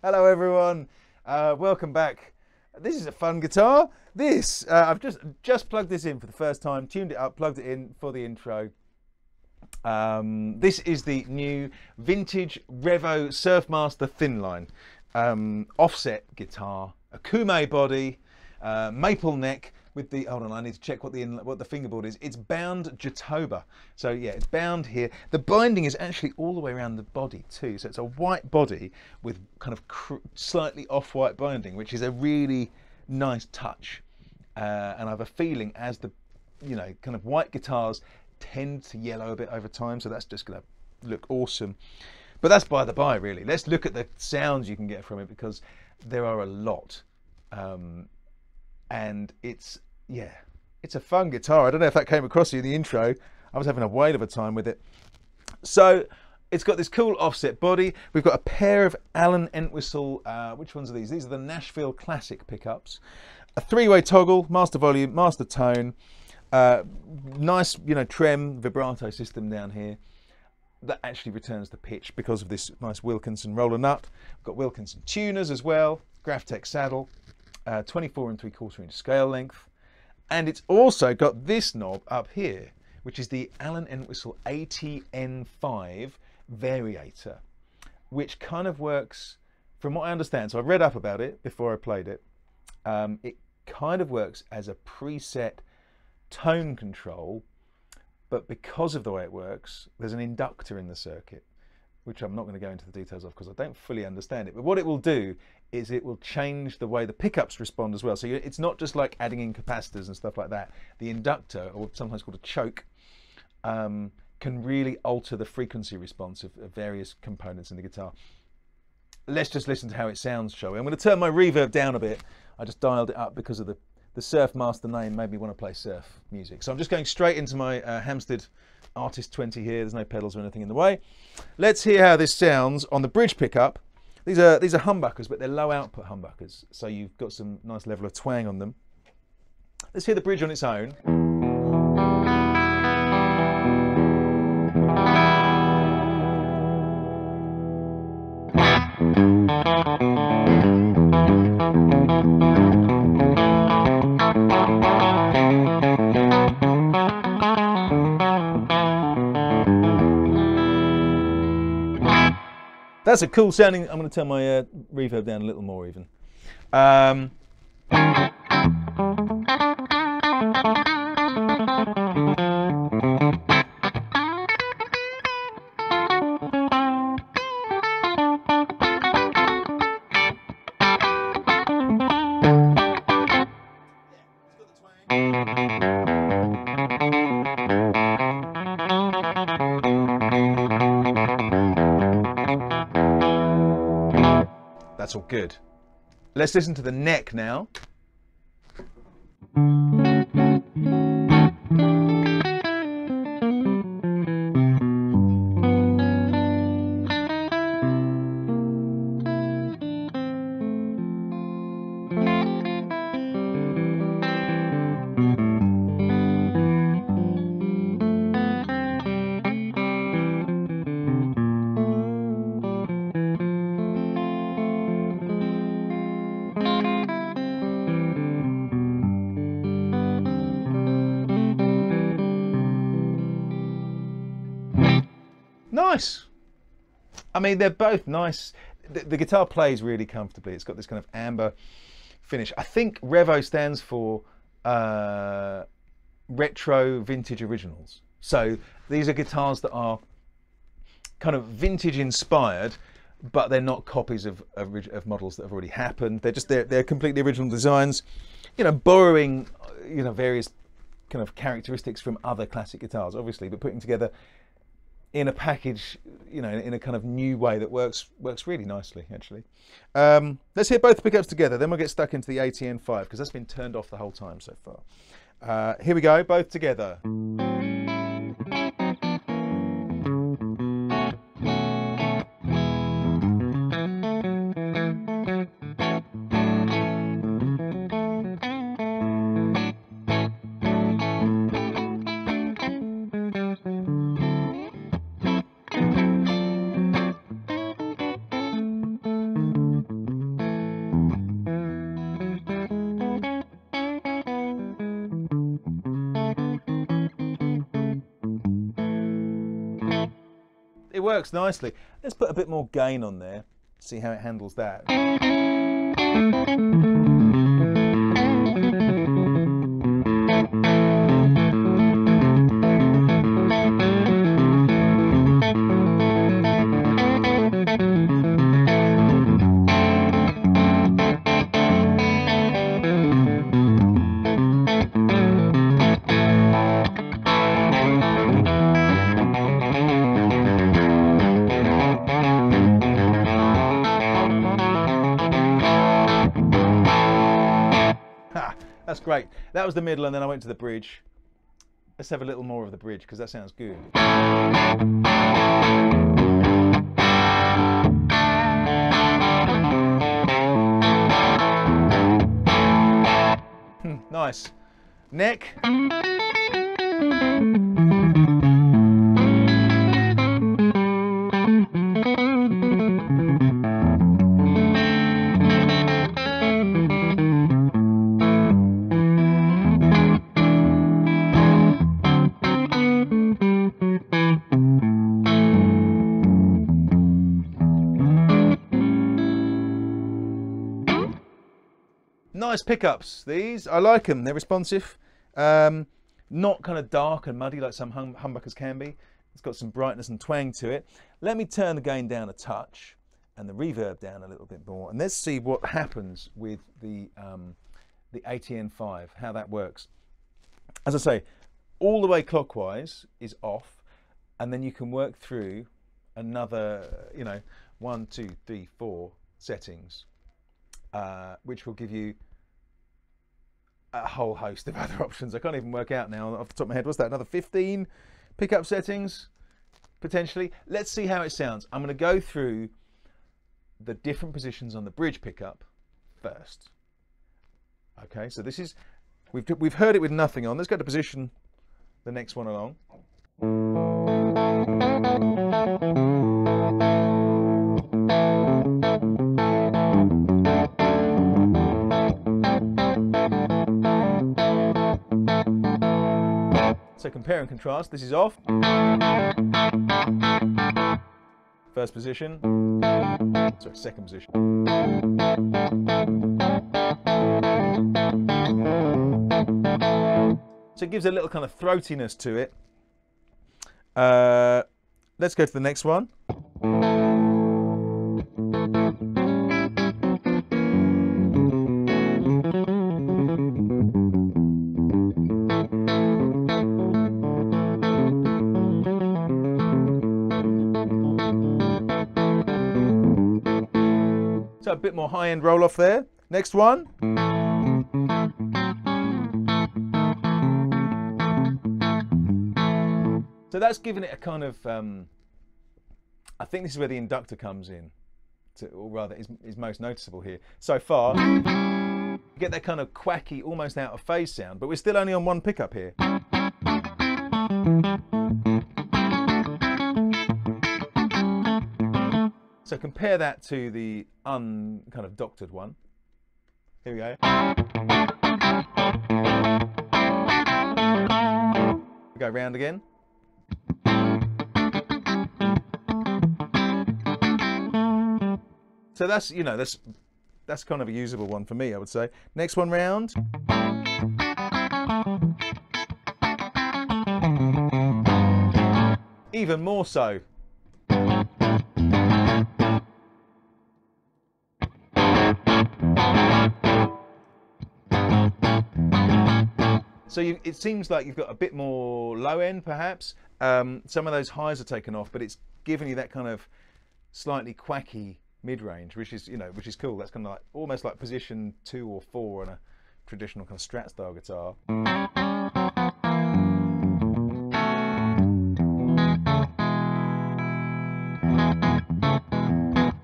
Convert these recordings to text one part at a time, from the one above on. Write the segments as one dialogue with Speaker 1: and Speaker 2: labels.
Speaker 1: Hello everyone, welcome back. This is a fun guitar. I've just plugged this in for the first time, tuned it up, plugged it in for the intro. This is the new Vintage REVO Surfmaster Thinline offset guitar, a Kume body, maple neck with the, hold on, I need to check what the fingerboard is. It's bound Jatoba. So yeah, it's bound here. The binding is actually all the way around the body too. So it's a white body with kind of slightly off-white binding, which is a really nice touch. And I have a feeling as the, kind of white guitars tend to yellow a bit over time. So that's just gonna look awesome. But that's by the by, really. Let's look at the sounds you can get from it, because there are a lot. And it's a fun guitar. I don't know if that came across to you in the intro. I was having a whale of a time with it. So it's got this cool offset body. We've got a pair of Allen Entwistle, which ones are these? These are the Nashville Classic pickups. A three-way toggle, master volume, master tone, nice, trem vibrato system down here that actually returns the pitch because of this nice Wilkinson roller nut. We've got Wilkinson tuners as well, Graphtech saddle, 24 3/4 inch scale length. And it's also got this knob up here, which is the Allen Entwistle ATN5 Variator, which kind of works, from what I understand, so I read up about it before I played it, it kind of works as a preset tone control, but because of the way it works, there's an inductor in the circuit, which I'm not going to go into the details of because I don't fully understand it. But what it will do is it will change the way the pickups respond as well. So it's not just like adding in capacitors and stuff like that. The inductor, or sometimes called a choke, can really alter the frequency response of various components in the guitar. Let's just listen to how it sounds, shall we? I'm going to turn my reverb down a bit. I just dialed it up because of the Surfmaster name made me want to play surf music. So I'm just going straight into my Hampstead Artist 20 here. There's no pedals or anything in the way. Let's hear how this sounds on the bridge pickup. These are humbuckers, but they're low output humbuckers, so you've got some nice level of twang on them. Let's hear the bridge on its own. That's a cool sounding. I'm going to turn my reverb down a little more even. That's all good. Let's listen to the neck now. Nice. I mean, they're both nice. The guitar plays really comfortably. It's got this kind of amber finish. I think REVO stands for Retro Vintage Originals. So these are guitars that are kind of vintage inspired, but they're not copies of models that have already happened. They're completely original designs, borrowing various kind of characteristics from other classic guitars, obviously, but putting together in a package, in a kind of new way that works really nicely, actually. Let's hear both the pickups together, then we'll get stuck into the ATN5 because that's been turned off the whole time so far. Here we go, both together. it works nicely. Let's put a bit more gain on there, see how it handles that. That's great. That was the middle, and then I went to the bridge. Let's have a little more of the bridge because that sounds good. Nice. Neck. Nice pickups, these. I like them. They're responsive. Not kind of dark and muddy like some humbuckers can be. It's got some brightness and twang to it. Let me turn the gain down a touch and the reverb down a little bit more, and let's see what happens with the ATN5, how that works. As I say, all the way clockwise is off, and then you can work through another, 1, 2, 3, 4 settings, which will give you a whole host of other options. I can't even work out now off the top of my head. What's that? Another 15 pickup settings, potentially. Let's see how it sounds. I'm going to go through the different positions on the bridge pickup first. Okay, so this is, we've heard it with nothing on. Let's go to position the next one along. So compare and contrast, this is off. First position, sorry, second position. So it gives a little kind of throatiness to it. Let's go to the next one. So a bit more high-end roll-off there. Next one. So that's given it a kind of, I think this is where the inductor comes in, or rather is most noticeable here. So far, you get that kind of quacky, almost out of phase sound, but we're still only on one pickup here. So compare that to the kind of doctored one. Here we go. We go round again. So that's, that's kind of a usable one for me, I would say. Next one round. Even more so. So it seems like you've got a bit more low end, perhaps. Some of those highs are taken off, but it's giving you that kind of slightly quacky mid-range, which is cool. That's kind of like almost like position 2 or 4 on a traditional kind of Strat style guitar.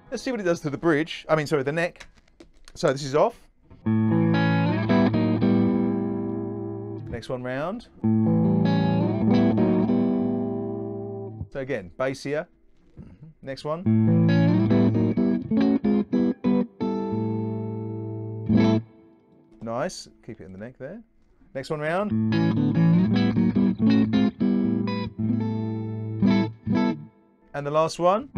Speaker 1: Let's see what it does to the bridge. I mean, sorry, the neck. So this is off. Next one round. So again, bassier. Next one. Nice. Keep it in the neck there. Next one round. And the last one.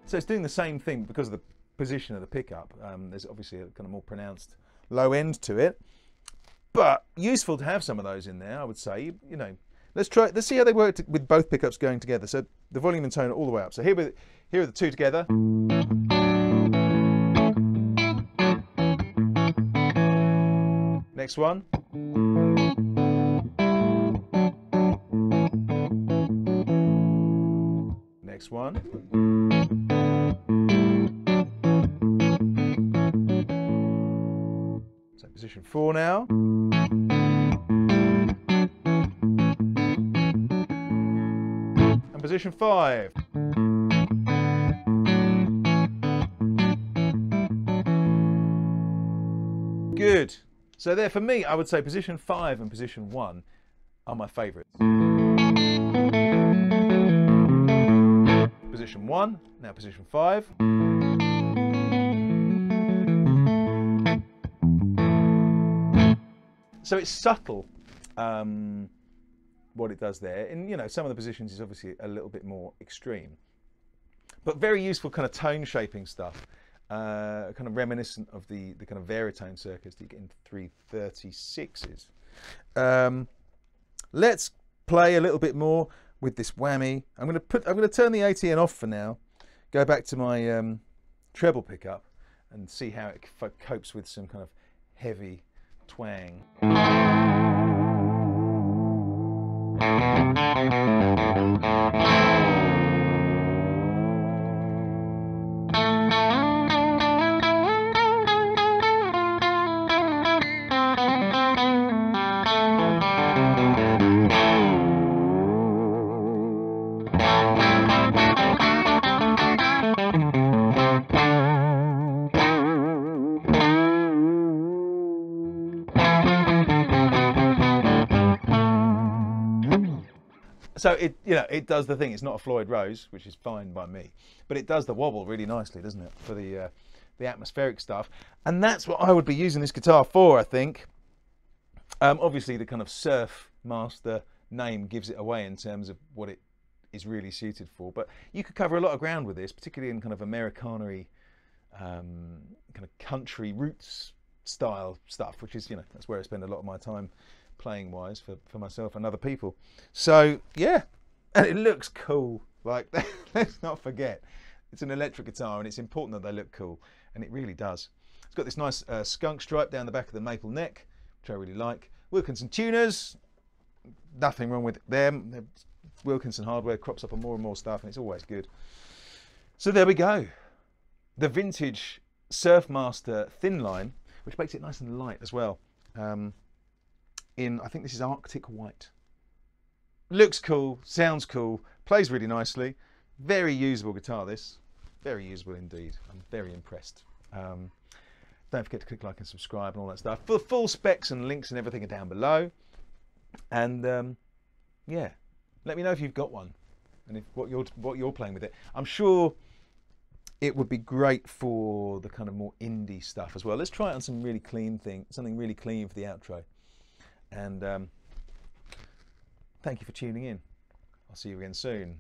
Speaker 1: So it's doing the same thing because of the position of the pickup. There's obviously a kind of more pronounced low end to it, but useful to have some of those in there, I would say. You know, let's see how they work with both pickups going together. So the volume and tone are all the way up. So here are the two together. Next one. Next one. So position 4 now. And position 5. Good. So there, for me, I would say position 5 and position 1 are my favourites. Position 1, now position 5. So it's subtle what it does there. And you know, some of the positions is obviously a little bit more extreme, but very useful kind of tone shaping stuff. Kind of reminiscent of the kind of varitone circuits that you get in 336s. Let's play a little bit more with this whammy. I'm going to turn the ATN off for now. Go back to my treble pickup and see how it copes with some kind of heavy twang. So it does the thing. It's not a Floyd Rose, which is fine by me, but it does the wobble really nicely, doesn't it, for the atmospheric stuff? And that's what I would be using this guitar for, I think. Obviously, the kind of Surfmaster name gives it away in terms of what it is really suited for, but you could cover a lot of ground with this, particularly in kind of Americana-y, kind of country roots style stuff, which is, that's where I spend a lot of my time playing wise for myself and other people. So yeah, and it looks cool. Like, let's not forget, it's an electric guitar and it's important that they look cool, and it really does. It's got this nice skunk stripe down the back of the maple neck, which I really like. Wilkinson tuners, nothing wrong with them. Wilkinson hardware crops up on more and more stuff, and it's always good. So there we go, the vintage Surfmaster Thinline, which makes it nice and light as well. I think this is Arctic White. Looks cool, sounds cool, plays really nicely. Very usable guitar, this. Very usable indeed. I'm very impressed. Don't forget to click like and subscribe and all that stuff. For full specs and links and everything are down below. And yeah, let me know if you've got one and what you're playing with it. I'm sure it would be great for the kind of more indie stuff as well. Let's try it on some really clean something really clean for the outro. And thank you for tuning in. I'll see you again soon.